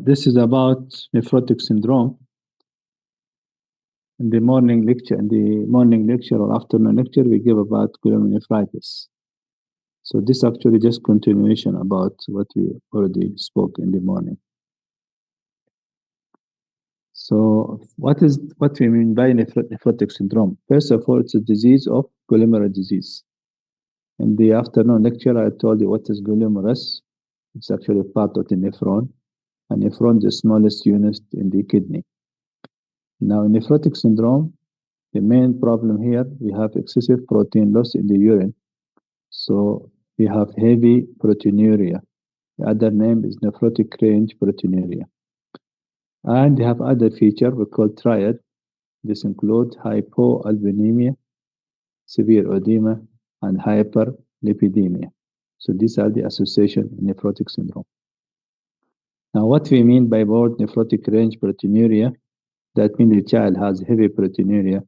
This is about nephrotic syndrome. In the morning lecture or afternoon lecture, we give about glomerulonephritis. So this actually just continuation about what we already spoke in the morning. So what we mean by nephrotic syndrome? First of all, it's a disease of glomerular disease. In the afternoon lecture, I told you what is glomerulus. It's actually part of the nephron, and nephron is the smallest unit in the kidney. Now, in nephrotic syndrome, the main problem here, we have excessive protein loss in the urine. So we have heavy proteinuria. The other name is nephrotic range proteinuria. And they have other feature we call triad. This includes hypoalbuminemia, severe edema, and hyperlipidemia. So these are the association in nephrotic syndrome. Now, what we mean by broad nephrotic range proteinuria, that means the child has heavy proteinuria,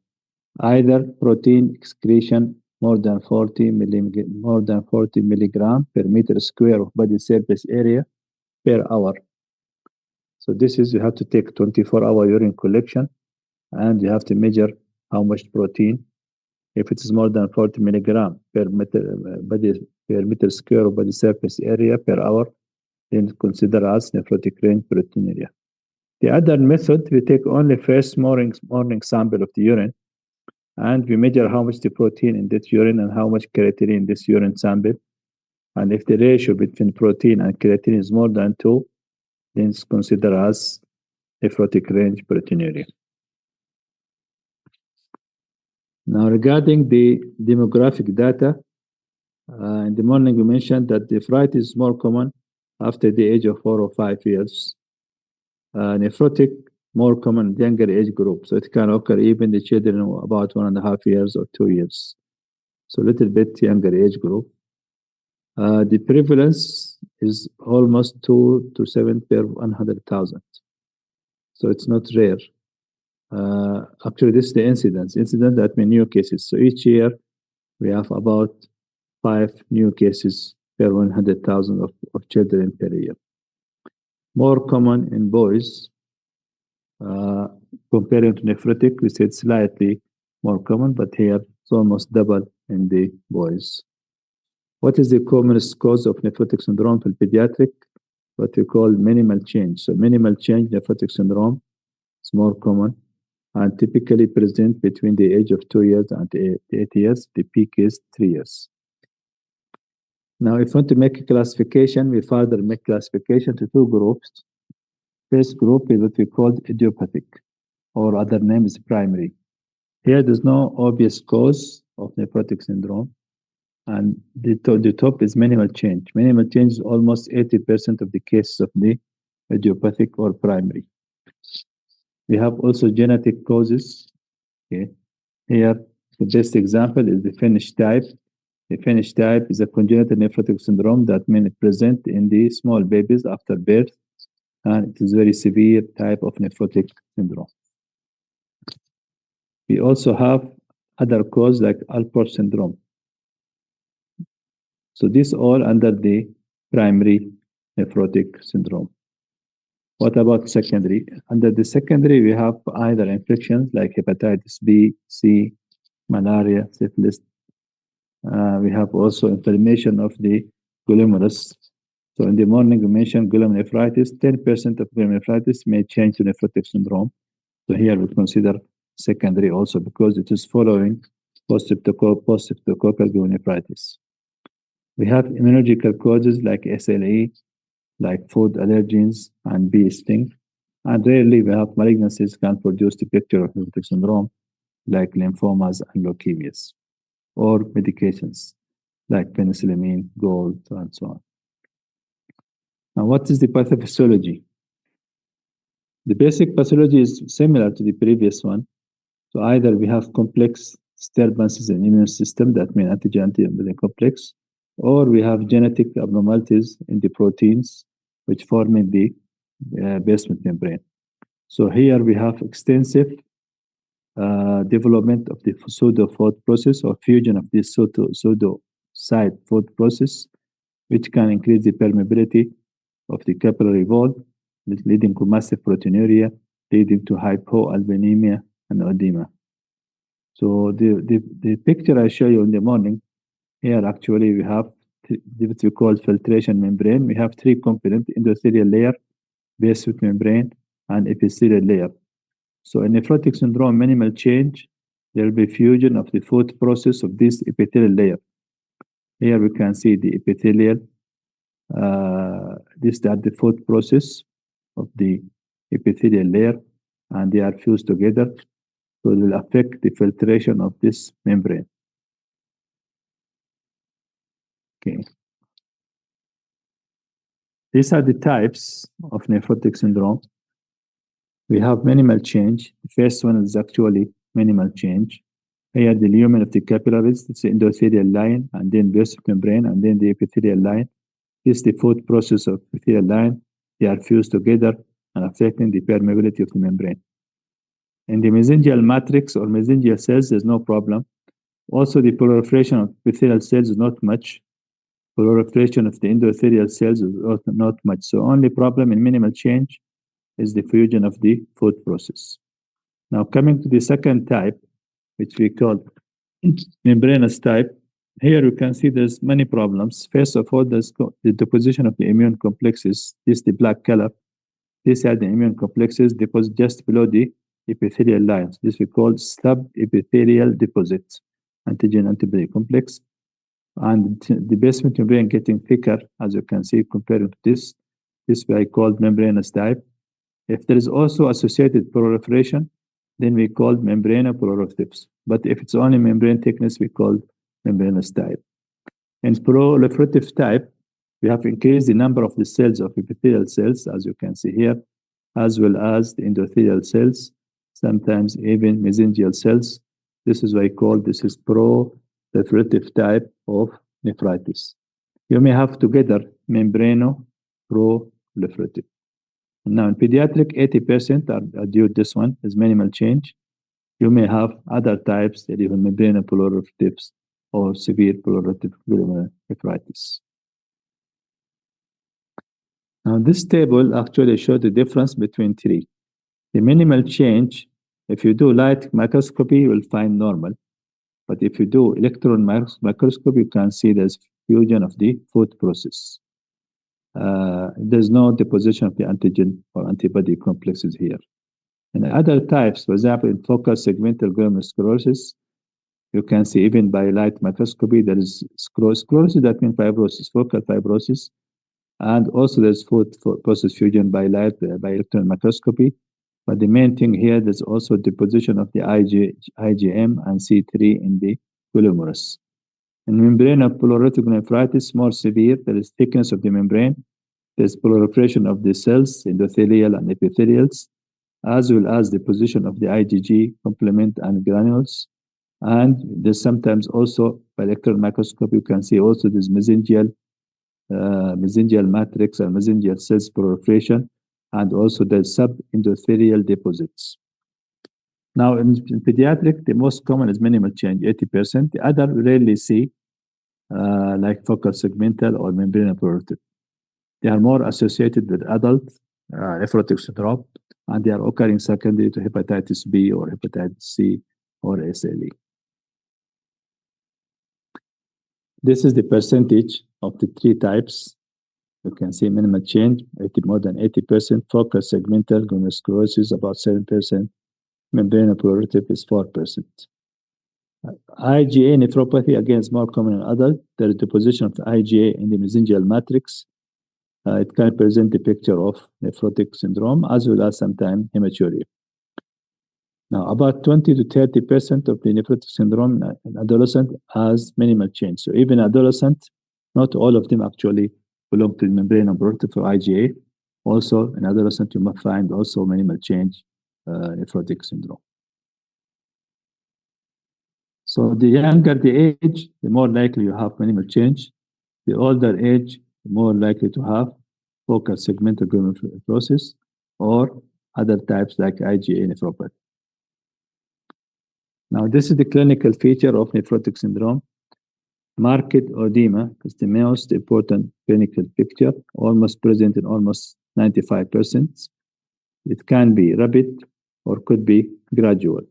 either protein excretion more than 40 milligram per meter square of body surface area per hour. So this is, you have to take 24-hour urine collection, and you have to measure how much protein. If it is more than 40 milligram per meter square of body surface area per hour, then consider as nephrotic range proteinuria. The other method, we take only first morning sample of the urine, and we measure how much the protein in this urine and how much creatinine in this urine sample. And if the ratio between protein and creatinine is more than 2, then it's considered as nephrotic range proteinuria. Now, regarding the demographic data, in the morning we mentioned that nephritis is more common after the age of 4 or 5 years. Nephrotic more common in younger age group, so it can occur even the children about 1.5 years or 2 years. So a little bit younger age group. The prevalence is almost 2 to 7 per 100,000. So it's not rare. Actually, this is the incidence. Incidence, that means new cases. So each year we have about 5 new cases per 100,000 of children per year. More common in boys. Comparing to nephrotic, we said slightly more common, but here it's almost double in the boys. What is the commonest cause of nephrotic syndrome for pediatric? What we call minimal change. So minimal change nephrotic syndrome is more common and typically present between the age of 2 years and 8 years. The peak is 3 years. Now, if we want to make a classification, we further make classification to 2 groups. First group is what we call idiopathic, or other name is primary. Here, there's no obvious cause of nephrotic syndrome, and the top is minimal change. Minimal change is almost 80% of the cases of the idiopathic or primary. We have also genetic causes. Okay. Here, the best example is the Finnish type. The Finnish type is a congenital nephrotic syndrome that may present in the small babies after birth, and it is a very severe type of nephrotic syndrome. We also have other causes like Alport syndrome. So this all under the primary nephrotic syndrome. What about secondary? Under the secondary, we have either infections like hepatitis B, C, malaria, syphilis. We have also inflammation of the glomerulus. So in the morning, we mentioned glomerulonephritis. 10% of glomerulonephritis may change to nephrotic syndrome. So here we consider secondary also because it is following post-streptococcal glomerulonephritis. We have immunological causes like SLE, like food allergens and bee sting. And rarely we have malignancies can produce the picture of nephrotic syndrome like lymphomas and leukemias, or medications like penicillamine, gold, and so on. Now, what is the pathophysiology? The basic pathology is similar to the previous one. So either we have complex disturbances in the immune system, that means antigen-antibody complex, or we have genetic abnormalities in the proteins which form in the basement membrane. So here we have extensive development of the pseudo-fold process or fusion of this pseudo-side fold process, which can increase the permeability of the capillary wall leading to massive proteinuria, leading to hypoalbuminemia and edema. So the picture I show you in the morning, here actually we have what we call filtration membrane. We have three components: endothelial layer, basement membrane, and epithelial layer. So in nephrotic syndrome, minimal change, there will be fusion of the food process of this epithelial layer. Here we can see the epithelial. This is the food process of the epithelial layer, and they are fused together. So it will affect the filtration of this membrane. Okay. These are the types of nephrotic syndrome. We have minimal change. The first one is actually minimal change. Here the lumen of the capillaries, it's the endothelial line, and then basement membrane, and then the epithelial line. This is the food process of epithelial line. They are fused together and affecting the permeability of the membrane. In the mesangial matrix or mesangial cells, there's no problem. Also, the proliferation of epithelial cells is not much. Proliferation of the endothelial cells is not much. So only problem in minimal change is the fusion of the food process. Now coming to the second type, which we call membranous type, here you can see there's many problems. First of all, there's the deposition of the immune complexes. This is the black color. These are the immune complexes deposited just below the epithelial lines. This we call subepithelial deposits, antigen antibody complex. And the basement membrane getting thicker, as you can see, compared to this. This we called membranous type. If there is also associated proliferation, then we call membranoproliferative. But if it's only membrane thickness, we call membranous type. In proliferative type, we have increased the number of the cells of epithelial cells, as you can see here, as well as the endothelial cells, sometimes even mesangial cells. This is why I call this is proliferative type of nephritis. You may have together membranoproliferative. Now in pediatric, 80% are due to this one is minimal change. You may have other types that even membranoproliferatives or severe proliferative nephritis. Now this table actually shows the difference between three. The minimal change, if you do light microscopy, you will find normal. But if you do electron microscopy, you can see there's fusion of the food process. There's no deposition of the antigen or antibody complexes here. In other types, for example, in focal segmental glomerulosclerosis, you can see even by light microscopy, there is sclerosis, that means fibrosis, focal fibrosis. And also there's food process fusion by light, by electron microscopy. But the main thing here, there's also deposition of the IgM and C3 in the glomerulus. In membranoproliferative nephritis, more severe, there is thickness of the membrane. There's proliferation of the cells, endothelial and epithelials, as well as the position of the IgG complement and granules. And there's sometimes also, by electron microscopy, you can see also this mesangial matrix and mesangial cells proliferation, and also the subendothelial deposits. Now, in pediatric, the most common is minimal change, 80%. The other we rarely see, like focal segmental or membranoproliferative. They are more associated with adult nephrotic syndrome, and they are occurring secondary to hepatitis B or hepatitis C or SLE. This is the percentage of the three types. You can see minimal change, more than 80%. Focal segmental glomerulosclerosis, about 7%. Membranoproliferative is 4%. IgA nephropathy, again, is more common in adult. There is deposition of IgA in the mesangial matrix. It can present the picture of nephrotic syndrome as well as sometimes hematuria. Now, about 20 to 30% of the nephrotic syndrome in adolescent has minimal change. So even adolescent, not all of them actually belong to the membranoproliferative for IgA. Also, in adolescent, you might find also minimal change nephrotic syndrome. So the younger the age, the more likely you have minimal change. The older age, the more likely to have focal segmental glomerulosclerosis or other types like IgA nephropathy. Now, this is the clinical feature of nephrotic syndrome. Marked edema is the most important clinical picture, almost present in almost 95%. It can be rapid or could be gradual.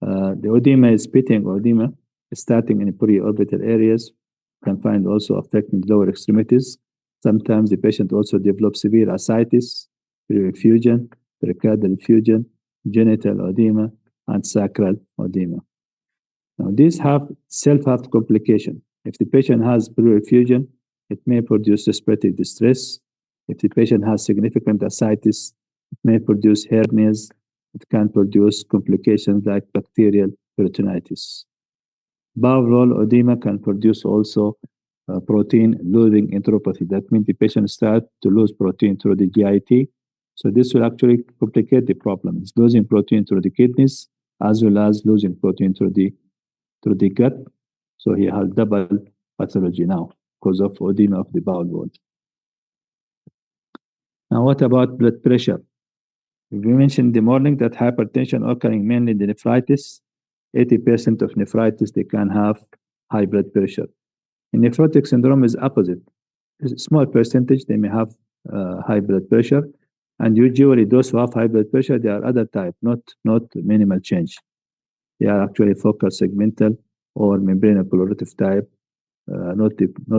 The edema is pitting edema, starting in pre-orbital areas, can find also affecting lower extremities. Sometimes the patient also develops severe ascites, pre-effusion, pericardial effusion, genital edema, and sacral edema. Now, these have complication. If the patient has pre-effusion, it may produce respiratory distress. If the patient has significant ascites, it may produce hernias. It can produce complications like bacterial peritonitis. Bowel wall edema can produce also protein losing enteropathy. That means the patient starts to lose protein through the GIT. So this will actually complicate the problem. It's losing protein through the kidneys as well as losing protein through the gut. So he has double pathology now because of edema of the bowel wall. Now, what about blood pressure? We mentioned in the morning that hypertension occurring mainly in the nephritis. 80% of nephritis, they can have high blood pressure. In nephrotic syndrome is opposite. A small percentage, they may have high blood pressure. And usually those who have high blood pressure, they are other type, not minimal change. They are actually focal segmental or membranous proliferative type, not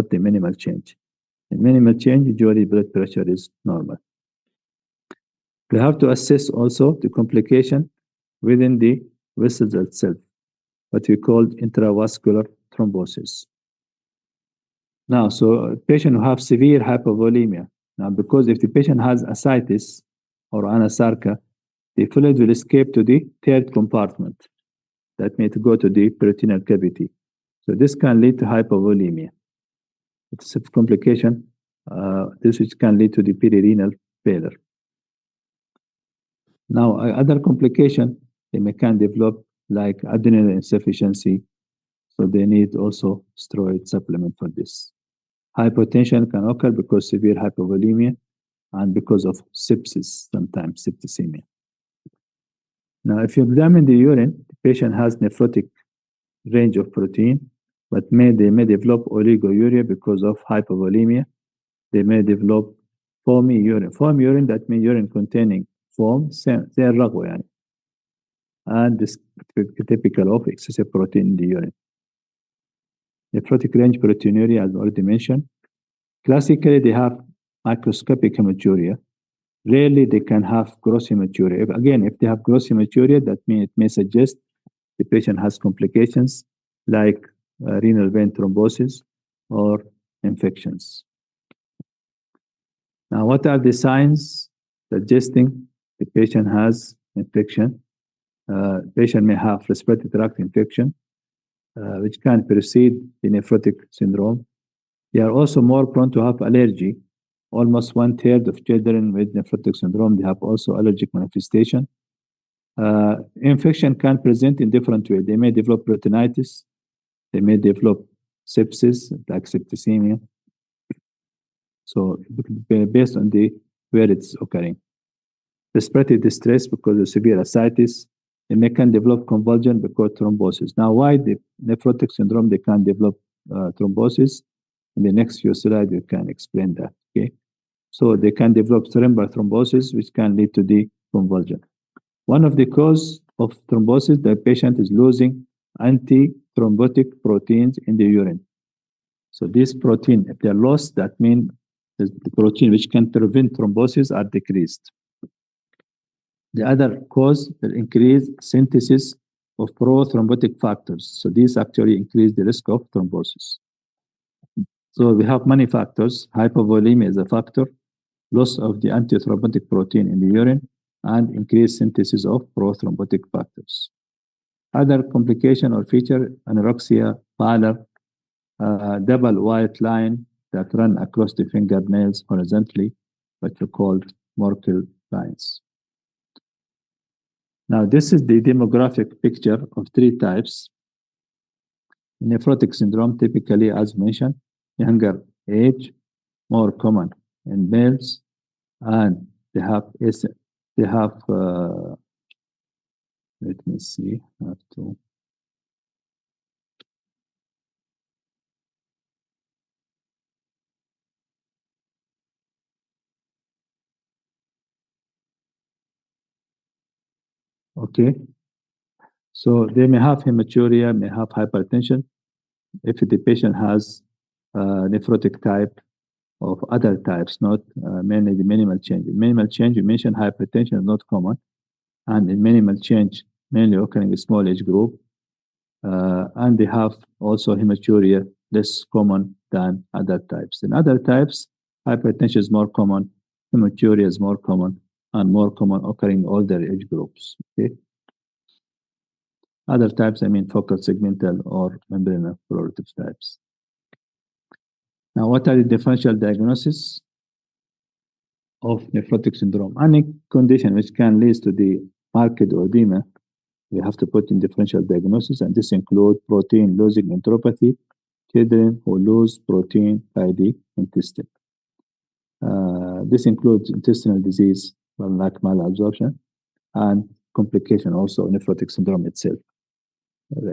the minimal change. In minimal change, usually blood pressure is normal. We have to assess also the complication within the vessels itself, what we call intravascular thrombosis. Now, so patient who have severe hypovolemia. Now, because if the patient has ascites or anasarca, the fluid will escape to the third compartment. That may go to the peritoneal cavity. So this can lead to hypovolemia. It's a complication. This which can lead to the perirenal failure. Now, other complication, they can develop like adrenal insufficiency. So they need also steroid supplement for this. Hypotension can occur because severe hypovolemia and because of sepsis, sometimes septicemia. Now, if you examine the urine, the patient has nephrotic range of protein, but they may develop oliguria because of hypovolemia. They may develop foamy urine. Foamy urine, that means urine containing foam, زي الرغوة يعني. And this is typical of excessive protein in the urine. Nephrotic range proteinuria, as already mentioned. Classically, they have microscopic hematuria. Rarely they can have gross hematuria. If they have gross hematuria, that means it may suggest the patient has complications like renal vein thrombosis or infections. Now, what are the signs suggesting the patient has infection? Patient may have respiratory tract infection, which can precede the nephrotic syndrome. They are also more prone to have allergy. Almost 1/3 of children with nephrotic syndrome, they have also allergic manifestation. Infection can present in different ways. They may develop peritonitis. They may develop sepsis, like septicemia. So based on where it's occurring. Respiratory distress because of severe ascites. They can develop convulsion because thrombosis. Now, why the nephrotic syndrome, they can develop thrombosis? In the next few slides, you can explain that, okay? So they can develop cerebral thrombosis, which can lead to the convulsion. One of the cause of thrombosis, the patient is losing anti-thrombotic proteins in the urine. So this protein, if they're lost, that means the protein which can prevent thrombosis are decreased. The other cause, the increased synthesis of prothrombotic factors. So these actually increase the risk of thrombosis. So we have many factors. Hypovolemia is a factor, loss of the antithrombotic protein in the urine, and increased synthesis of prothrombotic factors. Other complication or feature, anorexia, pallor, double white line that run across the fingernails horizontally, what we call Merkel lines. Now, this is the demographic picture of 3 types. Nephrotic syndrome, typically, as mentioned, younger age, more common in males, and they have, let me see, I have to. Okay, so they may have hematuria, may have hypertension if the patient has nephrotic type of other types, not mainly the minimal change. In minimal change, you mentioned hypertension is not common, and in minimal change, mainly occurring in small age group, and they have also hematuria, less common than other types. In other types, hypertension is more common, hematuria is more common, and more common occurring in older age groups. Okay. Other types, I mean focal segmental or membranous proliferative types. Now, what are the differential diagnoses of nephrotic syndrome? Any condition which can lead to the marked edema, we have to put in differential diagnosis, and this includes protein losing enteropathy, children who lose protein by the intestine. This includes intestinal disease, like malabsorption, and complication also nephrotic syndrome itself.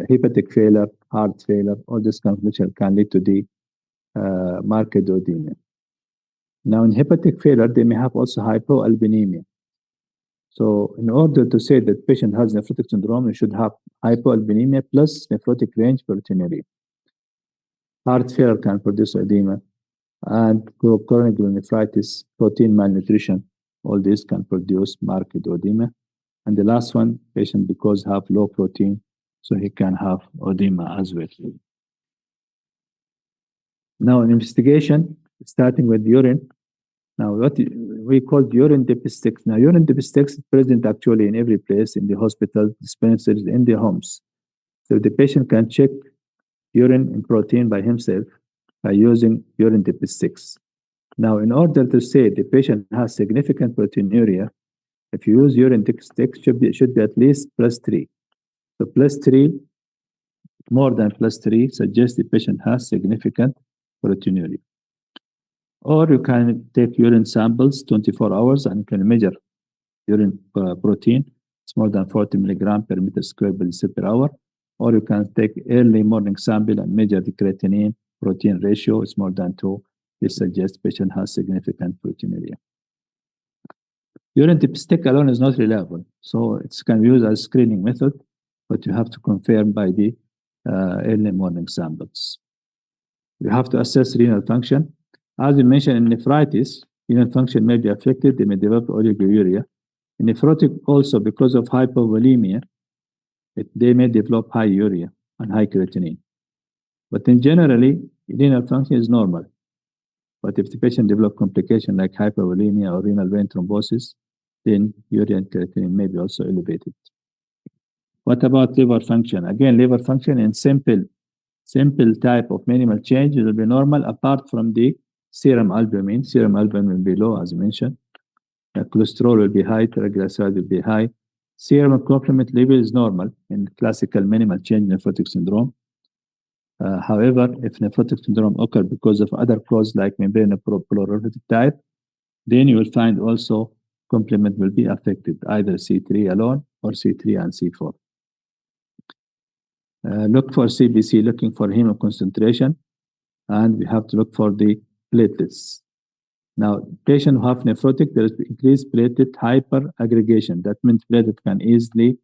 Hepatic failure, heart failure, all this condition can lead to the marked edema. Now, in hepatic failure, they may have also hypoalbuminemia. So, in order to say that patient has nephrotic syndrome, you should have hypoalbuminemia plus nephrotic range proteinuria. Heart failure can produce edema, and chronic glomerulonephritis, protein malnutrition, all this can produce marked edema. And the last one, patient because have low protein, so he can have edema as well. Now, an investigation, starting with urine. Now, what we call urine dipstick. Now, urine dipstick is present actually in every place, in the hospital, dispensaries, in the homes. So the patient can check urine and protein by himself by using urine dipsticks. Now, in order to say the patient has significant proteinuria, if you use urine dipstick, should be at least +3. So +3, more than +3, suggests the patient has significant proteinuria. Or you can take urine samples 24 hours and can measure urine protein. It's more than 40 milligram per meter square per hour. Or you can take early morning sample and measure the creatinine protein ratio. It's more than 2. This suggests patient has significant proteinuria. Urine dipstick alone is not reliable, so it can be used as screening method, but you have to confirm by the early morning samples. You have to assess renal function. As we mentioned in nephritis, renal function may be affected. They may develop oliguria. In nephrotic also, because of hypovolemia, they may develop high urea and high creatinine. But in generally, renal function is normal. But if the patient develops complication like hypovolemia or renal vein thrombosis, then urea and creatinine may be also elevated. What about liver function? Again, liver function in simple type of minimal change will be normal apart from the serum albumin. Serum albumin will be low, as mentioned. Cholesterol will be high, triglyceride will be high. Serum complement level is normal in classical minimal change nephrotic syndrome. However, if nephrotic syndrome occurs because of other cause like membranous proliferative type, then you will find also complement will be affected, either C3 alone or C3 and C4. Look for CBC, looking for heme concentration, and we have to look for the platelets. Now, patient who have nephrotic, there is increased platelet hyperaggregation. That means platelet can easily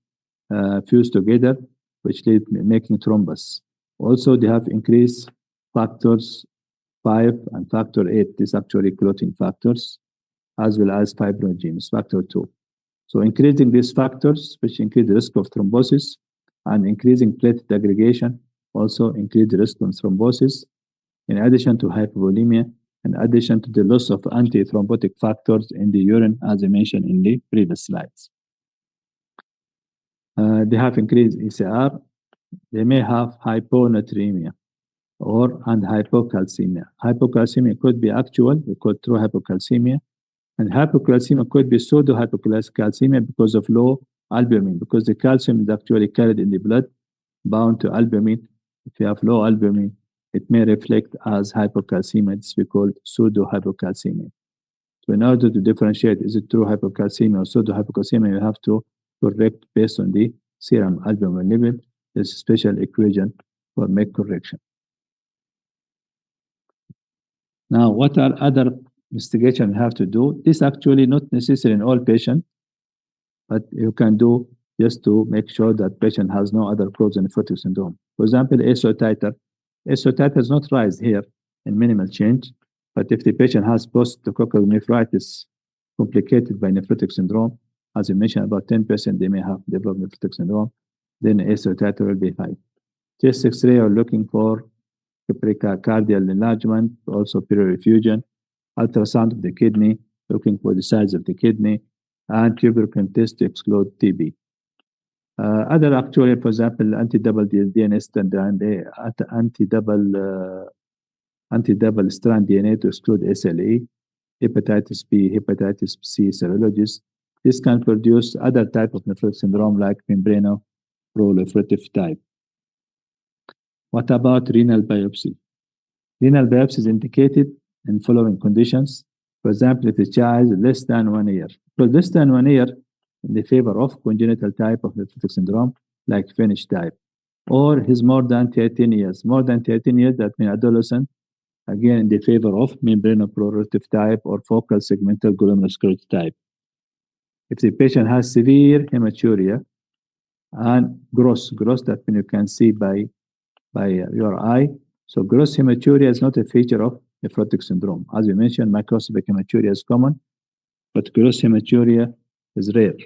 fuse together, which lead making thrombus. Also, they have increased factors 5 and factor 8. These actually clotting factors, as well as fibrinogens, factor 2. So increasing these factors, which increase the risk of thrombosis, and increasing platelet aggregation also increase the risk of thrombosis, in addition to hypovolemia, in addition to the loss of anti-thrombotic factors in the urine, as I mentioned in the previous slides. They have increased ECR. They may have hyponatremia and hypocalcemia. Hypocalcemia could be actual, we call true hypocalcemia, and hypocalcemia could be pseudo-hypocalcemia because of low albumin, because the calcium is actually carried in the blood, bound to albumin. If you have low albumin, it may reflect as hypocalcemia. It's called pseudo-hypocalcemia. So in order to differentiate, is it true hypocalcemia or pseudo-hypocalcemia, you have to correct based on the serum albumin level. There's a special equation for make correction. Now, what are other investigations you have to do? This actually not necessary in all patients, but you can do just to make sure that patient has no other cause of nephrotic syndrome. For example, ASO titer does not rise here in minimal change, but if the patient has post-coccal nephritis complicated by nephrotic syndrome, as you mentioned, about 10% they may have developed nephrotic syndrome, then ASO titer will be high. Chest X-ray are looking for pericardial enlargement, also perirefusion, ultrasound of the kidney, looking for the size of the kidney, and tuberculin test to exclude TB. Other actually, for example, anti-double DNA strand and anti-double strand DNA to exclude SLE, hepatitis B, hepatitis C serologies. This can produce other type of nephrotic syndrome like membranoproliferative type. What about renal biopsy? Renal biopsy is indicated in following conditions. For example, if the child is less than 1 year. So less than 1 year in the favor of congenital type of nephrotic syndrome, like Finnish type. Or he's more than 13 years. More than 13 years, that means adolescent, again in the favor of membranoproliferative type or focal segmental glomerulosclerotic type. If the patient has severe hematuria and gross, that means you can see by your eye. So gross hematuria is not a feature of nephrotic syndrome. As we mentioned, microscopic hematuria is common, but gross hematuria is rare.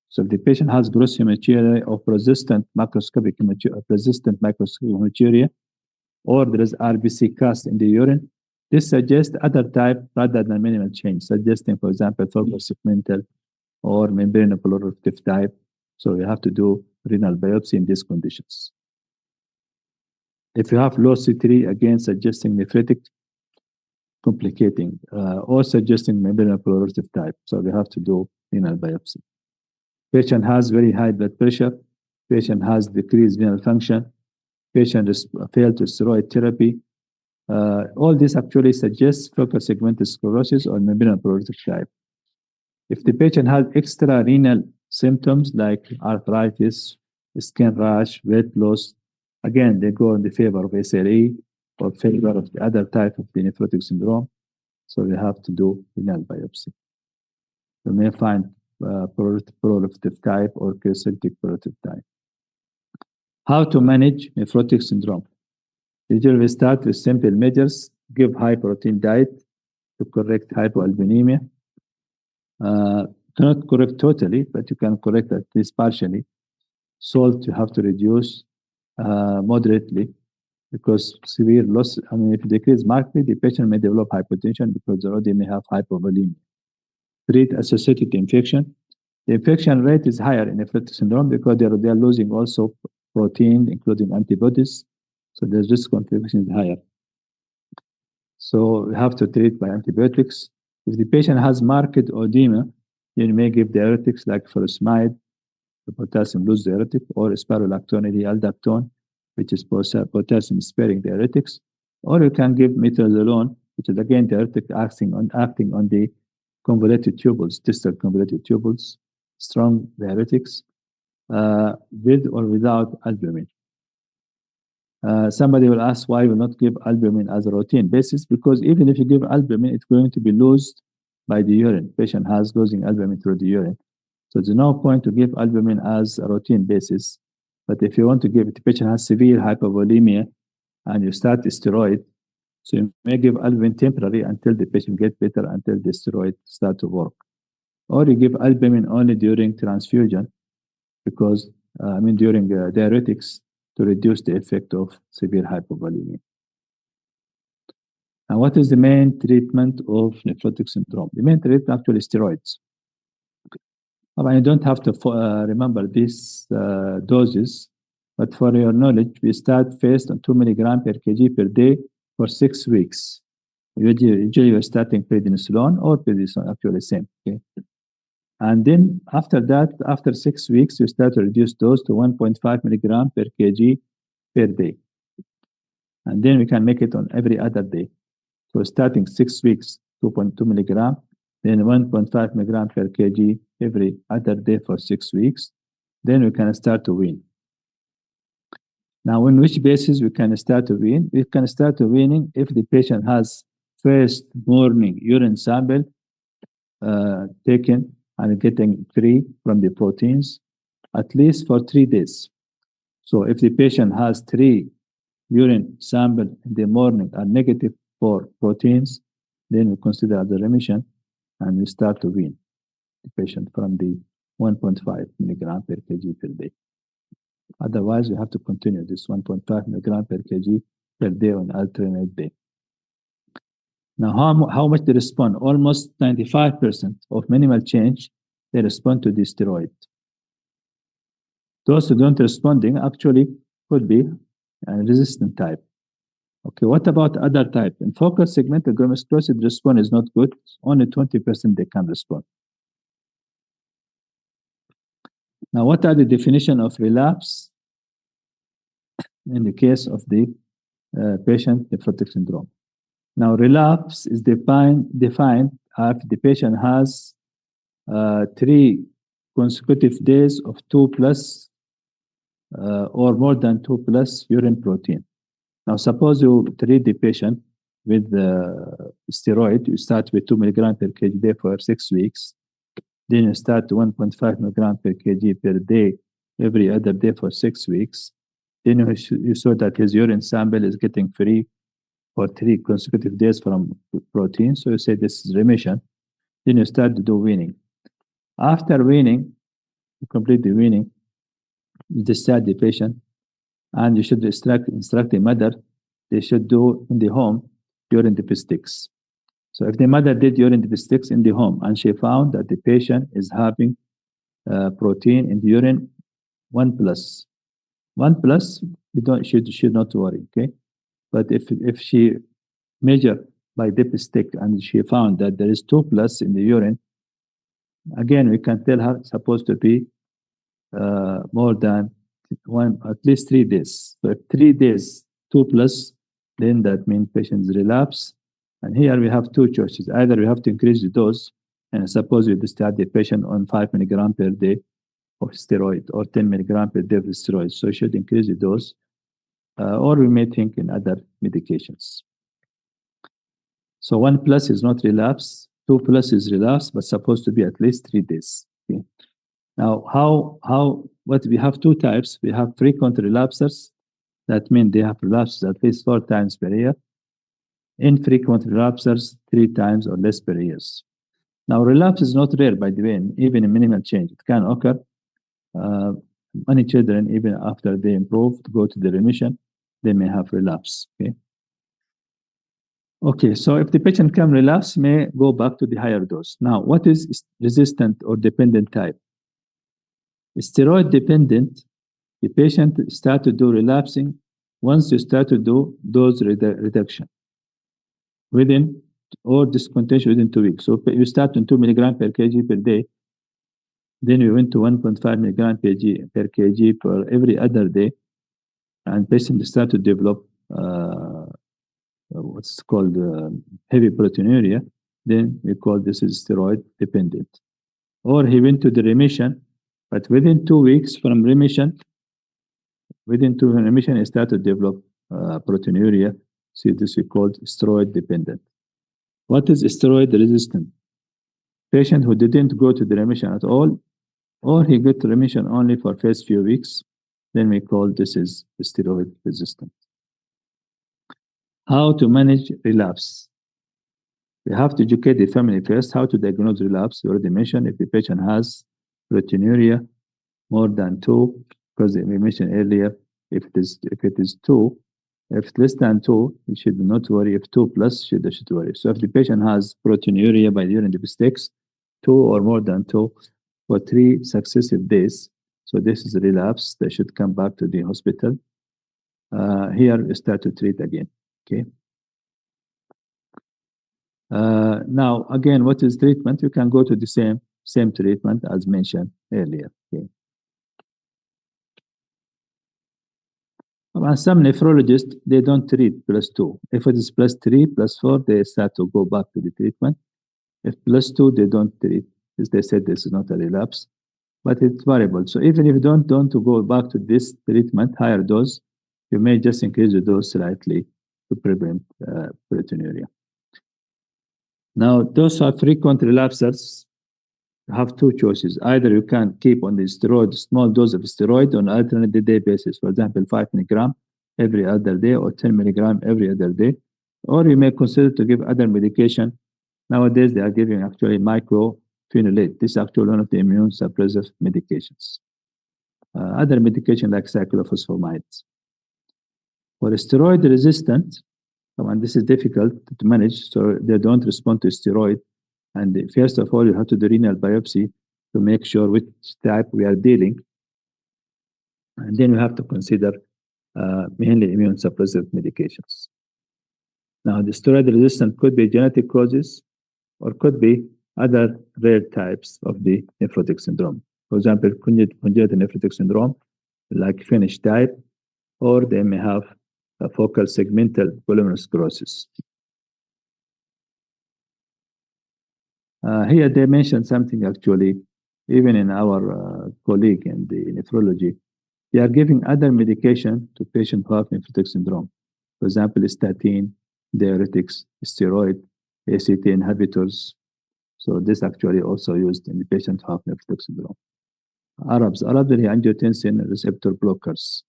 So if the patient has gross hematuria or persistent microscopic hematuria, or there is RBC cast in the urine, this suggests other type rather than minimal change, suggesting, for example, focal segmental or membranoproliferative type. So you have to do renal biopsy in these conditions. If you have low C3, again suggesting nephritic, complicating, or suggesting membranoproliferative type. So we have to do renal biopsy. Patient has very high blood pressure. Patient has decreased renal function. Patient failed to steroid therapy. All this actually suggests focal segmental sclerosis or membranoproliferative type. If the patient has extra renal symptoms like arthritis, skin rash, weight loss, again, they go in the favor of SLE or favor of the other type of the nephrotic syndrome. So we have to do renal biopsy. We may find proliferative type or cholestatic proliferative type. How to manage nephrotic syndrome? Usually we start with simple measures, give high protein diet to correct hypoalbuminemia. Cannot correct totally, but you can correct at least partially. Salt you have to reduce moderately because severe loss, I mean, if you decrease markedly, the patient may develop hypertension because they already may have hypovolemia. Treat associated infection. The infection rate is higher in nephrotic syndrome because they are losing also protein, including antibodies. So the risk of infection is higher. So we have to treat by antibiotics. If the patient has marked edema, you may give diuretics like furosemide, the potassium loose diuretic, or spironolactone, the aldactone, which is potassium sparing diuretics, or you can give metrazolone, which is again diuretic acting on the convoluted tubules, distal convoluted tubules, strong diuretics, with or without albumin. Somebody will ask why we not give albumin as a routine basis, because even if you give albumin, it's going to be lost by the urine. Patient has losing albumin through the urine. So there's no point to give albumin as a routine basis. But if you want to give it, the patient has severe hypovolemia and you start the steroid, so you may give albumin temporary until the patient gets better, until the steroid start to work. Or you give albumin only during transfusion, because, during diuretics to reduce the effect of severe hypovolemia. And what is the main treatment of nephrotic syndrome? The main treatment actually is steroids. You don't have to remember these doses, but for your knowledge, we start first on 2 mg per kg per day for 6 weeks. Usually you're starting prednisolone or prednisone, actually same. Okay? And then after that, after 6 weeks, you start to reduce dose to 1.5 mg per kg per day. And then we can make it on every other day. So starting 6 weeks, 2.2 mg, then 1.5 mg per kg every other day for 6 weeks. Then we can start to wean. Now, on which basis we can start to wean? We can start to weaning if the patient has first morning urine sample taken and getting free from the proteins. at least for 3 days. So if the patient has 3 urine sample in the morning are negative for proteins, then we consider as a remission and we start to wean the patient from the 1.5 milligram per kg per day. Otherwise, you have to continue this 1.5 milligram per kg per day on alternate day. Now, how much they respond? Almost 95% of minimal change, they respond to the steroid. Those who don't responding actually could be a resistant type. Okay, what about other type? In focal segmental glomerulosclerosis, the response is not good. Only 20% they can respond. Now, what are the definition of relapse in the case of the patient nephrotic syndrome? Now, relapse is defined if the patient has 3 consecutive days of 2 plus or more than 2 plus urine protein. Now, suppose you treat the patient with steroid. You start with 2 milligram per kg day for 6 weeks. Then you start 1.5 milligram per kg per day every other day for 6 weeks. Then you saw that his urine sample is getting free for 3 consecutive days from protein. So you say this is remission. Then you start to do weaning. After weaning, you complete the weaning, you discharge the patient, and you should instruct the mother, they should do in the home urine statistics. So if the mother did urine statistics in the home and she found that the patient is having protein in the urine 1 plus, she should not worry, okay? But if she measure by dipstick and she found that there is 2 plus in the urine, again we can tell her supposed to be more than at least 3 days. So if 3 days 2 plus, then that means patients relapse. And here we have 2 choices. Either we have to increase the dose, and suppose we discharge the patient on 5 milligram per day of steroid or 10 milligram per day of steroid. So we should increase the dose, or we may think in other medications. So 1 plus is not relapse, 2 plus is relapse, but supposed to be at least 3 days. Okay. Now, what we have 2 types. We have frequent relapsers. That means they have relapses at least 4 times per year. Infrequent relapsers 3 times or less per year. Now, relapse is not rare, by the way, even in minimal change. It can occur. Many children, even after they improve, go to the remission, they may have relapse. Okay, so if the patient can relapse, may go back to the higher dose. Now, what is resistant or dependent type? Steroid dependent, the patient start to do relapsing once you start to do dose reduction within or discontinuation within 2 weeks. So you start on 2 milligram per kg per day, then we went to 1.5 milligram per kg per every other day, and patient start to develop what's called heavy proteinuria. Then we call this is steroid dependent. Or he went to the remission, but within 2 weeks from remission, he started to develop proteinuria. So this we called steroid dependent. What is steroid resistant? Patient who didn't go to the remission at all, or he got remission only for first few weeks, then we call this is steroid resistant. How to manage relapse? We have to educate the family first how to diagnose relapse. We already mentioned if the patient has proteinuria more than 2, because we mentioned earlier, if it is 2, if it's less than 2, you should not worry. If 2 plus, you should worry. So if the patient has proteinuria by urine statistics, 2 or more than 2 for 3 successive days, so this is a relapse. They should come back to the hospital. Here we start to treat again. Okay. Now again, what is treatment? You can go to the same treatment as mentioned earlier. Okay. And some nephrologists, they don't treat +2. If it is +3, +4, they start to go back to the treatment. If +2, they don't treat. As they said, this is not a relapse, but it's variable. So even if you don't want to go back to this treatment, higher dose, you may just increase the dose slightly to prevent proteinuria. Now, those are frequent relapsers. you have two choices. Either you can keep on the steroid, small dose of steroid on alternate day basis, for example, 5 milligram every other day or 10 milligram every other day, or you may consider to give other medication. Nowadays, they are giving actually mycophenolate. This is actually one of the immune suppressive medications. Other medication like cyclophosphamide. For steroid resistant, and this is difficult to manage, so they don't respond to steroid. And first of all, you have to do renal biopsy to make sure which type we are dealing. And then you have to consider mainly immune suppressive medications. Now, the steroid resistant could be genetic causes or could be other rare types of the nephrotic syndrome. For example, congenital nephrotic syndrome, like Finnish type, or they may have a focal segmental glomerulosclerosis. Here they mentioned something actually, even in our colleague in the nephrology, they are giving other medication to patients who have nephrotic syndrome. For example, statin, diuretics, steroid, ACT inhibitors. So this actually also used in the patients who have nephrotic syndrome. Arabs اللي angiotensin receptor blockers.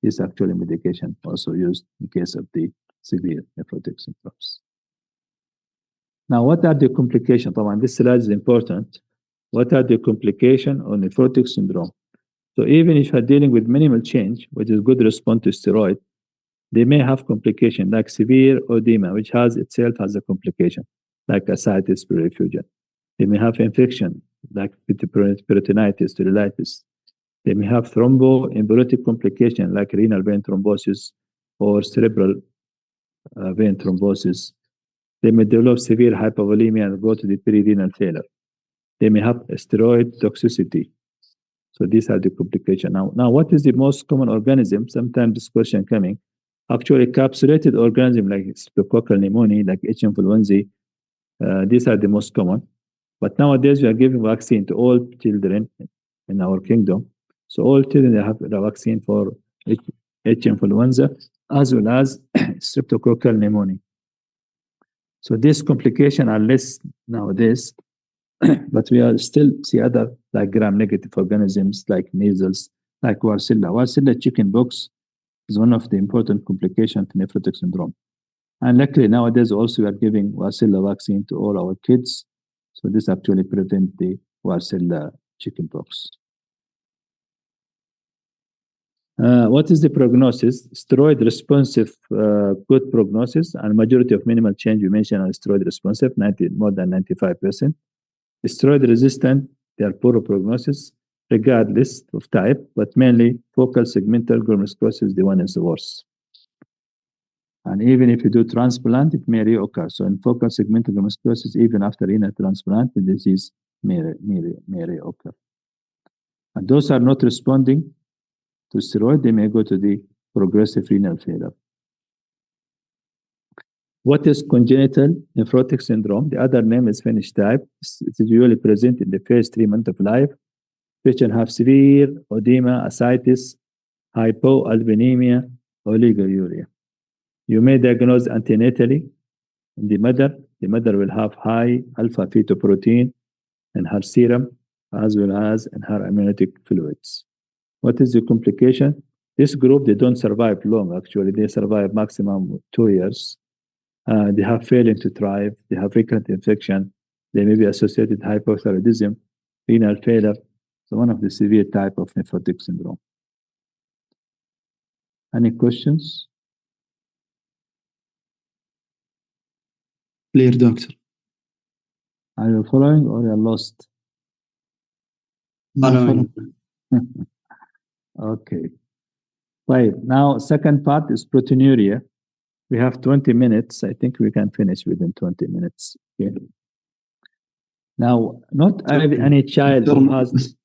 This actually medication also used in case of the severe nephrotic syndromes. Now, what are the complications? This slide is important. What are the complications of nephrotic syndrome? So even if you're dealing with minimal change, which is good response to steroid, they may have complications like severe edema, which itself has a complication, like ascites plurifusion. They may have infection, like peritonitis, cellulitis. They may have thromboembolic complication, like renal vein thrombosis or cerebral vein thrombosis. They may develop severe hypovolemia and go to the perirenal failure. They may have steroid toxicity. So these are the complications. Now, what is the most common organism? Sometimes this question coming. Actually, capsulated organism like streptococcal pneumonia, like H. influenzae, these are the most common. But nowadays, we are giving vaccine to all children in our kingdom. So all children have the vaccine for H. influenza as well as streptococcal pneumonia. So these complications are less nowadays, but we are still see other like gram-negative organisms like measles, like Warcella. Warcella chickenpox is one of the important complications to nephrotic syndrome. And luckily nowadays also we are giving Warcella vaccine to all our kids. So this actually prevents the Warcella chickenpox. What is the prognosis? Steroid responsive, good prognosis, and majority of minimal change you mentioned are steroid responsive, more than 95%. Steroid resistant, they are poor prognosis, regardless of type, but mainly focal segmental glomerulosclerosis, the one is the worst. And even if you do transplant, it may reoccur. So in focal segmental glomerulosclerosis, even after renal transplant, the disease may reoccur. And those are not responding to steroid, they may go to the progressive renal failure. What is congenital nephrotic syndrome? The other name is Finnish type. It's usually present in the first 3 months of life. Patients have severe edema, ascites, hypoalbuminemia, oliguria. You may diagnose antenatally in the mother. The mother will have high alpha fetoprotein in her serum as well as in her amniotic fluids. What is the complication? This group, they don't survive long, actually. They survive maximum 2 years. They have failing to thrive. They have recurrent infection. They may be associated hypothyroidism, renal failure. So one of the severe type of nephrotic syndrome. Any questions? Clear, doctor. Are you following or you're lost? Following. Okay. Right. Now, second part is proteinuria. We have 20 minutes. I think we can finish within 20 minutes. Okay. Now, not any child who has...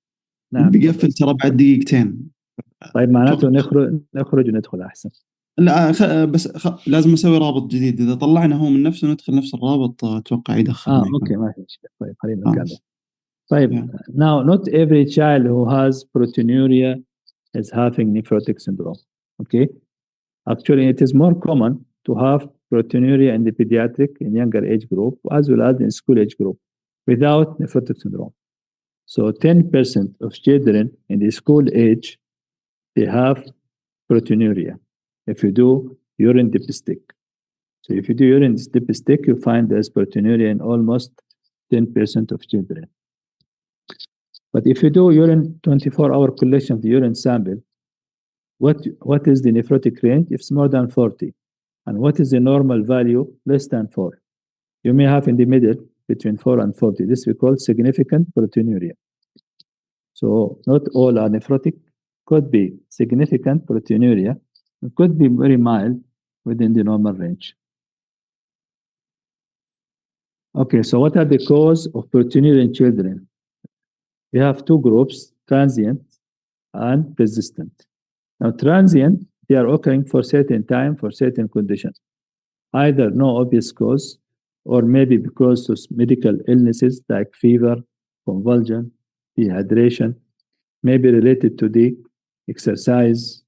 نعم. بيقفل ترى بعد دقيقتين. طيب معناته نخرج وندخل أحسن. لا بس لازم نسوي رابط جديد. إذا طلعنا هو من نفسه ندخل نفس الرابط أتوقع يدخلنا. أوكي ما في مشكلة. طيب خلينا نكمل. طيب now not every child who has proteinuria is having nephrotic syndrome. Okay. Actually, it is more common to have proteinuria in the pediatric in younger age group as well as in school age group without nephrotic syndrome. So 10% of children in the school age, they have proteinuria. If you do urine dipstick. So if you do urine dipstick, you find there's proteinuria in almost 10% of children. But if you do urine 24-hour collection of the urine sample, what is the nephrotic range? If it's more than 40. And what is the normal value? Less than 4. You may have in the middle between 4 and 40. This we call significant proteinuria. So not all are nephrotic. Could be significant proteinuria. It could be very mild within the normal range. Okay, so what are the cause of proteinuria in children? We have two groups, transient and persistent. Now, transient, they are occurring for certain time, for certain conditions. Either no obvious cause, or maybe because of medical illnesses like fever, convulsion, dehydration, maybe related to the exercise,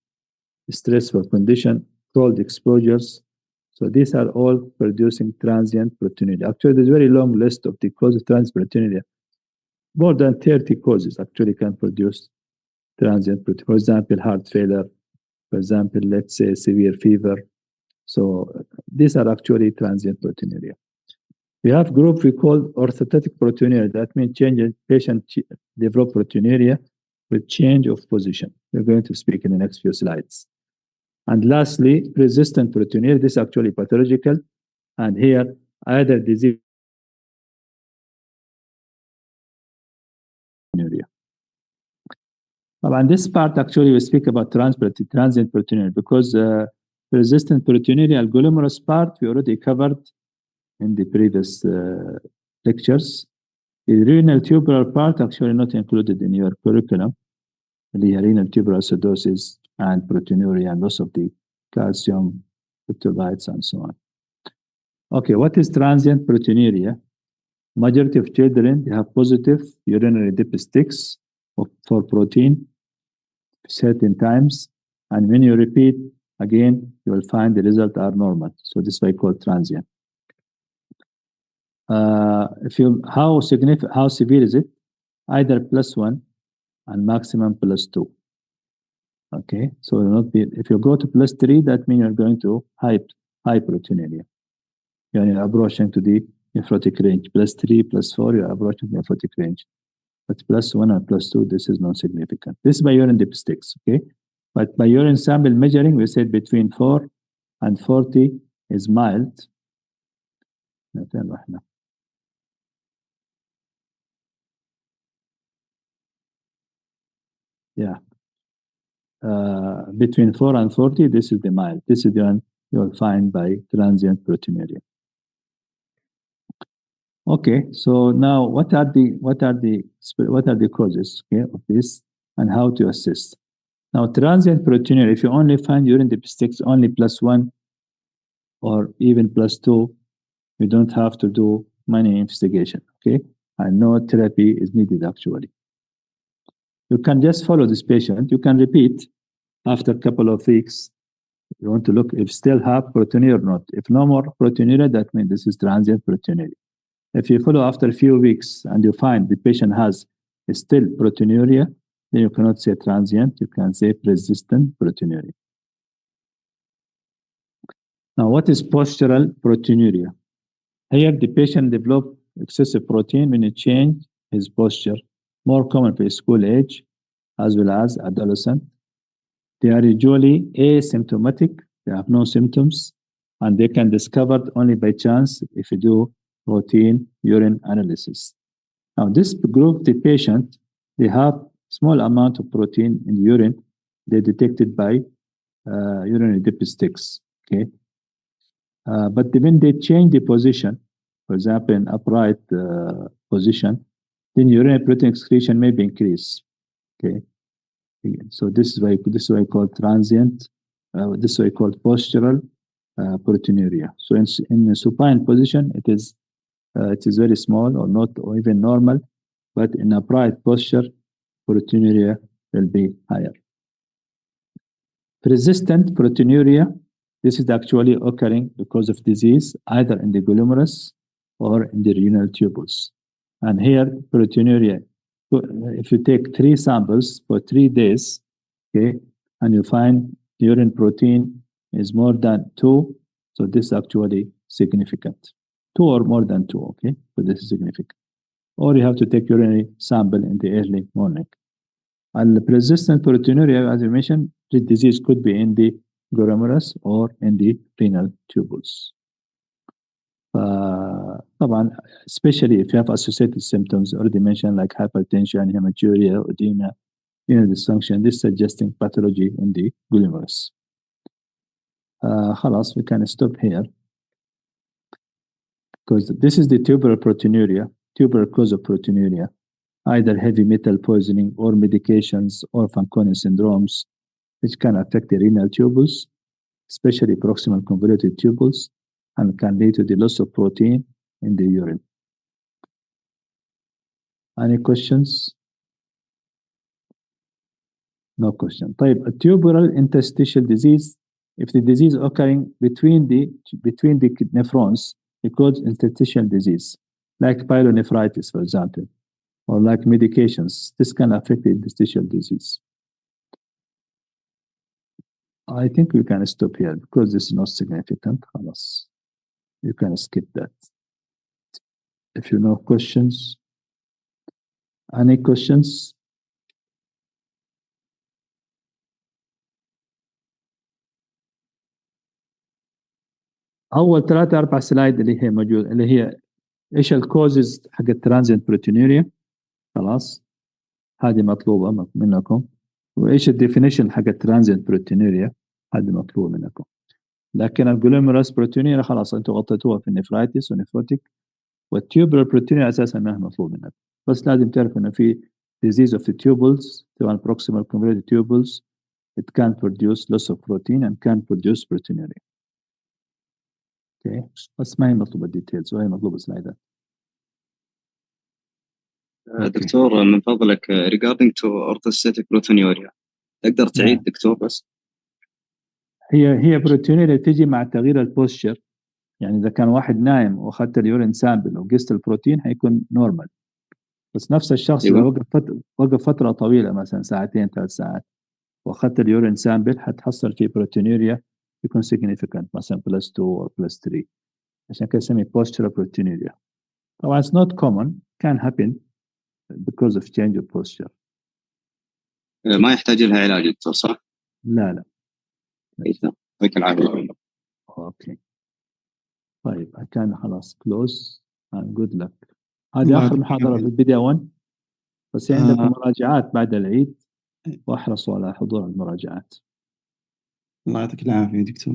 stressful condition, cold exposures. So these are all producing transient proteinuria. Actually, there's a very long list of the causes of transient proteinuria. More than 30 causes actually can produce transient proteinuria. For example, heart failure. For example, let's say severe fever. So these are actually transient proteinuria. We have group we call orthostatic proteinuria. That means patient develop proteinuria with change of position. We're going to speak in the next few slides. And lastly, resistant proteinuria. This is actually pathological. And here, either disease proteinuria. And this part actually we speak about transient proteinuria because resistant proteinuria, glomerulus part, we already covered in the previous lectures. The renal tubular part actually not included in your curriculum. The renal tubular acidosis and proteinuria and loss of the calcium, electrolytes, and so on. Okay, what is transient proteinuria? Majority of children, they have positive urinary dipsticks for protein certain times. And when you repeat again, you will find the result are normal. So this is why called transient. How severe is it? Either +1 and maximum +2. Okay, so not be, if you go to +3, that means you're going to high proteinuria. You're approaching to the nephrotic range. +3, +4, you're approaching the nephrotic range. But +1 and +2, this is not significant. This is by urine dipsticks, okay? But by urine sample measuring, we said between 4 and 40 is mild. Yeah. Between 4 and 40, this is the mild. This is the one you'll find by transient proteinuria. Okay, so now what are the causes, okay, of this and how to assess? Now, transient proteinuria, if you only find urine dipsticks only +1 or even +2, you don't have to do many investigation, okay? And no therapy is needed actually. You can just follow this patient. You can repeat after a couple of weeks. You want to look if still have proteinuria or not. If no more proteinuria, that means this is transient proteinuria. If you follow after a few weeks and you find the patient has still proteinuria, then you cannot say transient, you can say persistent proteinuria. Now, what is postural proteinuria? Here, the patient develops excessive protein when he change his posture, more common for school age as well as adolescent. They are usually asymptomatic, they have no symptoms, and they can discover only by chance if you do routine urine analysis. Now, this group, the patient, they have small amount of protein in the urine. They're detected by urinary dipsticks, okay? But when they change the position, for example, in upright position, then urinary protein excretion may be increased, okay? So this is why called transient. This is why called postural proteinuria. So in a supine position, it is very small or not or even normal, but in upright posture, proteinuria will be higher. Persistent proteinuria, this is actually occurring because of disease, either in the glomerulus or in the renal tubules. And here, proteinuria if you take 3 samples for 3 days, okay, and you find the urine protein is more than 2, so this is actually significant. 2 or more than 2, okay, so this is significant. Or you have to take urinary sample in the early morning. And the persistent proteinuria, as I mentioned, the disease could be in the glomerulus or in the renal tubules. طبعا especially if you have associated symptoms already mentioned like hypertension, hematuria, edema, renal dysfunction, this suggesting pathology in the glomerulus. خلاص we can stop here because this is the tubular proteinuria, tubular cause of proteinuria, either heavy metal poisoning or medications or Fanconi syndromes, which can affect the renal tubules, especially proximal convoluted tubules, and can lead to the loss of protein in the urine. Any questions? No question. طيب, a tubular interstitial disease, if the disease occurring between the nephrons, it causes interstitial disease, like pyelonephritis, for example, or like medications. This can affect the interstitial disease. I think we can stop here because this is not significant. خلاص. You can skip that. If you know questions. Any questions? أول 3-4 سلايد اللي هي موجودة اللي هي إيش الكوزز حق الترانزيت بروتينوريا، خلاص هذه مطلوبة منكم، وإيش الديفينيشن حق الترانزيت بروتينوريا هذه مطلوبة منكم. لكن الجلوميرولاس بروتينوريا خلاص أنتم غطيتوها في النفرايتس ونفروتيك، والتيوبولار بروتينوريا أساسا ما هي مطلوب منكم، بس لازم تعرفوا إنه في disease of the tubules سواء proximal convoluted tubules it can produce loss of protein and can produce proteinuria. اوكي بس ما هي مطلوبه الديتيلز وهي مطلوبه سلايدات. دكتور من فضلك regarding to orthostatic proteinuria تقدر تعيد دكتور بس؟ هي بروتينوريا تيجي مع تغيير البوستشر، يعني اذا كان واحد نايم واخذت اليورين سامبل وقست البروتين حيكون نورمال، بس نفس الشخص اذا وقف فتره طويله مثلا 2-3 ساعات واخذت اليورين سامبل حتحصل فيه بروتينوريا يكون significant مثلا +2 or +3، عشان كده نسميه postural proteinuria. طبعا it's not common, can happen because of change of posture. ما يحتاج لها علاج دكتور صح؟ لا يعطيك العافية. اوكي طيب كان خلاص close and good luck. هذه آخر محاضرة في الفيديو 1، بس عندكم مراجعات بعد العيد واحرصوا على حضور المراجعات. الله يعطيك العافية دكتور.